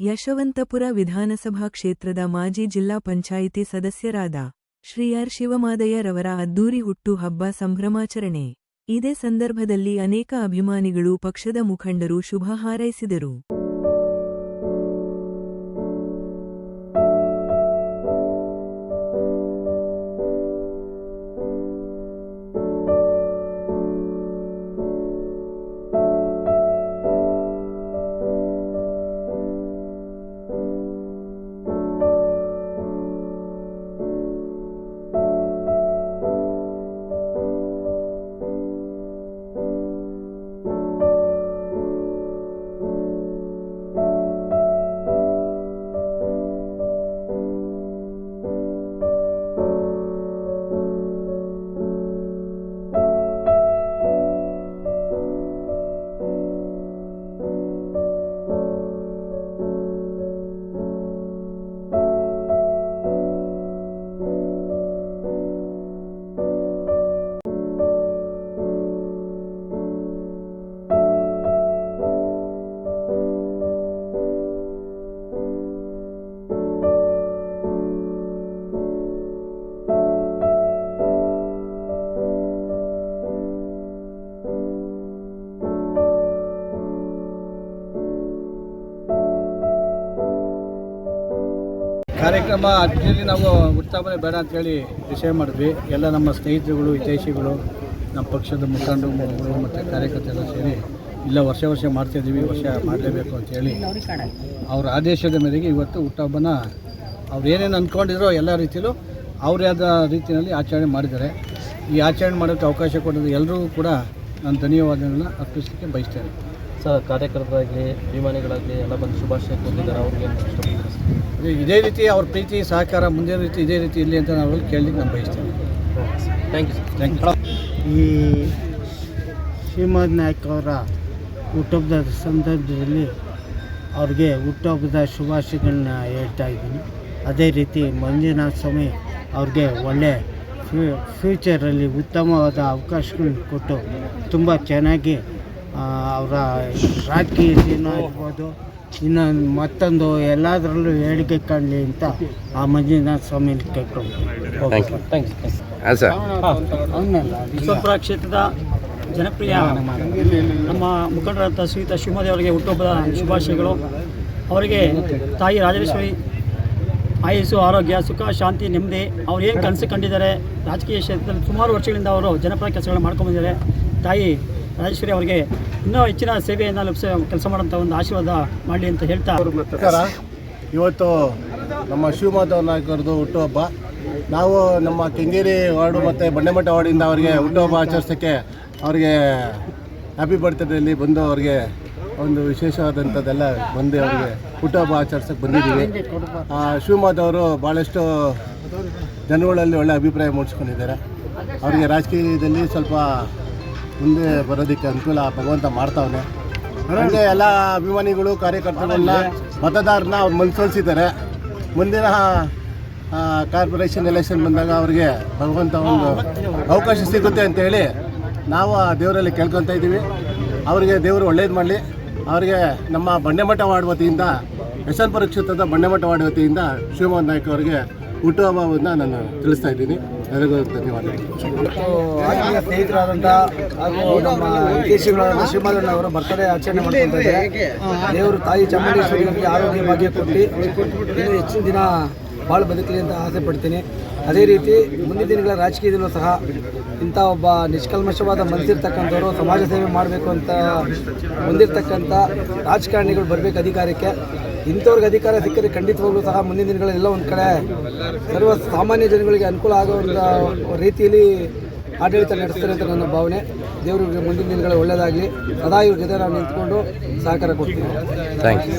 ಯಶವಂತಪುರ ವಿಧಾನಸಭಾ ಕ್ಷೇತ್ರದ ಮಾಜಿ ಜಿಲ್ಲಾ ಪಂಚಾಯಿತಿ ಸದಸ್ಯರಾದ ಶ್ರೀ ಆರ್ ಶಿವಮಾದಯ್ಯರವರ ಅದ್ದೂರಿ ಹುಟ್ಟು ಹಬ್ಬ ಸಂಭ್ರಮಾಚರಣೆ. ಇದೇ ಸಂದರ್ಭದಲ್ಲಿ ಅನೇಕ ಅಭಿಮಾನಿಗಳು ಪಕ್ಷದ ಮುಖಂಡರು ಶುಭ ಹಾರೈಸಿದರು. ಕಾರ್ಯಕ್ರಮ ಅರ್ಜಿಯಲ್ಲಿ ನಾವು ಉತ್ಸಾಹನೆ ಬೇಡ ಅಂತೇಳಿ ವಿಷಯ ಮಾಡಿದ್ವಿ. ಎಲ್ಲ ನಮ್ಮ ಸ್ನೇಹಿತರುಗಳು, ಹಿತೈಷಿಗಳು, ನಮ್ಮ ಪಕ್ಷದ ಮುಖಂಡರು ಮತ್ತು ಕಾರ್ಯಕರ್ತರು ಸೇರಿ ಇಲ್ಲ ವರ್ಷ ಮಾಡ್ತಾಯಿದ್ದೀವಿ, ವರ್ಷ ಮಾಡಲೇಬೇಕು ಅಂತೇಳಿ ಅವರ ಆದೇಶದ ಮೇರೆಗೆ ಇವತ್ತು ಹುಟ್ಟುಹಬ್ಬನ ಅವ್ರು ಏನೇನು ಅಂದ್ಕೊಂಡಿರೋ ಎಲ್ಲ ರೀತಿಯಲ್ಲೂ ಅವರೇ ಆದ ರೀತಿಯಲ್ಲಿ ಆಚರಣೆ ಮಾಡಿದ್ದಾರೆ. ಈ ಆಚರಣೆ ಮಾಡೋಕ್ಕೆ ಅವಕಾಶ ಕೊಡೋದು ಎಲ್ಲರಿಗೂ ಕೂಡ ನಾನು ಧನ್ಯವಾದಗಳನ್ನ ಅರ್ಪಿಸಲಿಕ್ಕೆ ಬಯಸ್ತೇನೆ. ಸರ್, ಕಾರ್ಯಕರ್ತರಾಗಲಿ ಅಭಿಮಾನಿಗಳಾಗಲಿ ಎಲ್ಲ ಬಂದು ಶುಭಾಶಯ ಕೊಟ್ಟಿದ್ದಾರೆ. ಅವ್ರಿಗೆ ಇದೇ ರೀತಿ ಅವ್ರ ಪ್ರೀತಿ ಸಹಕಾರ ಮುಂದಿನ ರೀತಿ ಇದೇ ರೀತಿ ಇರಲಿ ಅಂತ ನಾವು ಕೇಳಲಿಕ್ಕೆ ನಾನು ಬಯಸ್ತೇನೆ. Thank you sir. Thank you. ಈ ಶ್ರೀಮದ್ ನಾಯ್ಕ ಅವರ ಹುಟ್ಟುಹಬ್ಬದ ಸಂದರ್ಭದಲ್ಲಿ ಅವ್ರಿಗೆ ಹುಟ್ಟುಹಬ್ಬದ ಶುಭಾಶಯಗಳನ್ನ ಹೇಳ್ತಾ ಇದ್ದೀನಿ. ಅದೇ ರೀತಿ ಮಂಜುನಾಥ ಸ್ವಾಮಿ ಅವ್ರಿಗೆ ಒಳ್ಳೆ ಫ್ಯೂಚರಲ್ಲಿ ಉತ್ತಮವಾದ ಅವಕಾಶಗಳನ್ನ ಕೊಟ್ಟು ತುಂಬ ಚೆನ್ನಾಗಿ ಅವರ ರಾಜಕೀಯ ಜೀವನ ಇರ್ಬೋದು, ಇನ್ನೊಂದು ಮತ್ತೊಂದು ಎಲ್ಲದರಲ್ಲೂ ಏಳಿಗೆ ಕಾಣಲಿ ಅಂತ ಆ ಮಂಜುನಾಥ ಸ್ವಾಮಿ ಕೇಳ್ಕೊಂಡು ಯಶವಂತಪುರ ಕ್ಷೇತ್ರದ ಜನಪ್ರಿಯ ನಮ್ಮ ಮುಖಂಡರಾದ ಶ್ರೀಯುತ ಶಿವಮೊಗ್ಗ ಅವರಿಗೆ ಹುಟ್ಟುಹಬ್ಬದ ಶುಭಾಶಯಗಳು. ಅವರಿಗೆ ತಾಯಿ ರಾಜೇಶ್ವರಿ ಆಯಸ್ಸು, ಆರೋಗ್ಯ, ಸುಖ, ಶಾಂತಿ, ನೆಮ್ಮದಿ. ಅವ್ರು ಏನು ಕನಸು ಕಂಡಿದ್ದಾರೆ ರಾಜಕೀಯ ಕ್ಷೇತ್ರದಲ್ಲಿ ಸುಮಾರು ವರ್ಷಗಳಿಂದ ಅವರು ಜನಪರ ಕೆಲಸಗಳನ್ನು ಮಾಡ್ಕೊಂಡ್ಬಂದಿದ್ದಾರೆ. ತಾಯಿ ರಾಜೇಶ್ವರಿ ಅವರಿಗೆ ಇನ್ನೂ ಹೆಚ್ಚಿನ ಸೇವೆಯನ್ನು ಕೆಲಸ ಮಾಡೋಂಥ ಒಂದು ಆಶೀರ್ವಾದ ಮಾಡಲಿ ಅಂತ ಹೇಳ್ತಾ ಇವತ್ತು ನಮ್ಮ ಶಿವಮಾಧವ ನಾಯಕರದು ಹುಟ್ಟುಹಬ್ಬ. ನಾವು ನಮ್ಮ ಕೆಂಗೇರಿ ವಾರ್ಡು ಮತ್ತು ಬಂಡೆಮಠ ವಾರ್ಡಿಂದ ಅವರಿಗೆ ಹುಟ್ಟುಹಬ್ಬ ಆಚರಿಸೋಕ್ಕೆ ಅವರಿಗೆ ಹ್ಯಾಪಿ ಬರ್ತ್ಡೇಲಿ ಬಂದು ಅವ್ರಿಗೆ ಒಂದು ವಿಶೇಷವಾದಂಥದ್ದೆಲ್ಲ ಬಂದು ಅವರಿಗೆ ಹುಟ್ಟುಹಬ್ಬ ಆಚರಿಸೋಕ್ಕೆ ಬಂದಿದ್ದೀವಿ. ಶಿವಮಾಧವರು ಭಾಳಷ್ಟು ಜನಗಳಲ್ಲಿ ಒಳ್ಳೆಯ ಅಭಿಪ್ರಾಯ ಮೂಡಿಸ್ಕೊಂಡಿದ್ದಾರೆ. ಅವರಿಗೆ ರಾಜಕೀಯದಲ್ಲಿ ಸ್ವಲ್ಪ ಮುಂದೆ ಬರೋದಕ್ಕೆ ಅನುಕೂಲ ಭಗವಂತ ಮಾಡ್ತಾವನೆ. ಹಾಗೆ ಎಲ್ಲ ಅಭಿಮಾನಿಗಳು, ಕಾರ್ಯಕರ್ತರನ್ನ, ಮತದಾರನ ಅವ್ರು ಮನಸೊಲಿಸಿದ್ದಾರೆ. ಮುಂದಿನ ಕಾರ್ಪೊರೇಷನ್ ಎಲೆಕ್ಷನ್ ಬಂದಾಗ ಅವ್ರಿಗೆ ಭಗವಂತ ಒಂದು ಅವಕಾಶ ಸಿಗುತ್ತೆ ಅಂತೇಳಿ ನಾವು ಆ ದೇವರಲ್ಲಿ ಕೇಳ್ಕೊತಾ ಇದ್ದೀವಿ. ಅವರಿಗೆ ದೇವರು ಒಳ್ಳೇದು ಮಾಡಲಿ. ಅವರಿಗೆ ನಮ್ಮ ಬಂಡೆಮಠ ವಾರ್ಡ್ ವತಿಯಿಂದ, ಯಶವಂತಪುರ ಕ್ಷೇತ್ರದ ಬಂಡೆಮಠ ವಾರ್ಡ್ ವತಿಯಿಂದ ಶಿವಮೊಗ್ಗ ನಾಯ್ಕ ಅವರಿಗೆ ಹುಟ್ಟುಹಬ್ಬವನ್ನು ನಾನು ತಿಳಿಸ್ತಾ ಇದ್ದೀನಿ. ಎಲ್ಲರಿಗೂ ಧನ್ಯವಾದಗಳು. ಆತ್ಮೀಯ ಸ್ನೇಹಿತರಾದಂಥ ಹಾಗೂ ನಮ್ಮ ಹಿತೈಷಿಗಳಾದ ಶ್ರೀಮಾಧವನವರು ಬರ್ತಡೇ ಆಚರಣೆ ಮಾಡ್ತಿದ್ದಾರೆ. ದೇವರು ತಾಯಿ ಚಾಮುಂಡೇಶ್ವರಿ ಅವರಿಗೆ ಆರೋಗ್ಯ ಭಾಗ್ಯ ಕೊಟ್ಟು ಇನ್ನೂ ಹೆಚ್ಚಿನ ದಿನ ಭಾಳ ಬದುಕಲಿ ಅಂತ ಆಸೆ ಪಡ್ತೀನಿ. ಅದೇ ರೀತಿ ಮುಂದಿನ ದಿನಗಳ ರಾಜಕೀಯದಲ್ಲೂ ಸಹ ಇಂಥ ಒಬ್ಬ ನಿಷ್ಕಲ್ಮಶವಾದ ಮನಸ್ಸಿರ್ತಕ್ಕಂಥವ್ರು ಸಮಾಜ ಸೇವೆ ಮಾಡಬೇಕು ಅಂತ ಹೊಂದಿರತಕ್ಕಂಥ ರಾಜಕಾರಣಿಗಳು ಬರಬೇಕು ಅಧಿಕಾರಕ್ಕೆ. ಇಂಥವ್ರಿಗೆ ಅಧಿಕಾರ ಸಿಕ್ಕರೆ ಖಂಡಿತವಾಗ್ಲೂ ಸಹ ಮುಂದಿನ ದಿನಗಳೆಲ್ಲ ಒಂದು ಕಡೆ ಸರ್ವ ಸಾಮಾನ್ಯ ಜನಗಳಿಗೆ ಅನುಕೂಲ ಆಗೋ ಒಂದು ರೀತಿಯಲ್ಲಿ ಆಡಳಿತ ನಡೆಸ್ತಾರೆ ಅಂತ ನನ್ನ ಭಾವನೆ. ದೇವರಿಗೆ ಮುಂದಿನ ದಿನಗಳು ಒಳ್ಳೆಯದಾಗಲಿ. ಸದಾ ಇವ್ರ ಜೊತೆ ನಾವು ನಿಂತ್ಕೊಂಡು ಸಹಕಾರ ಕೊಡ್ತೀವಿ. Thank you.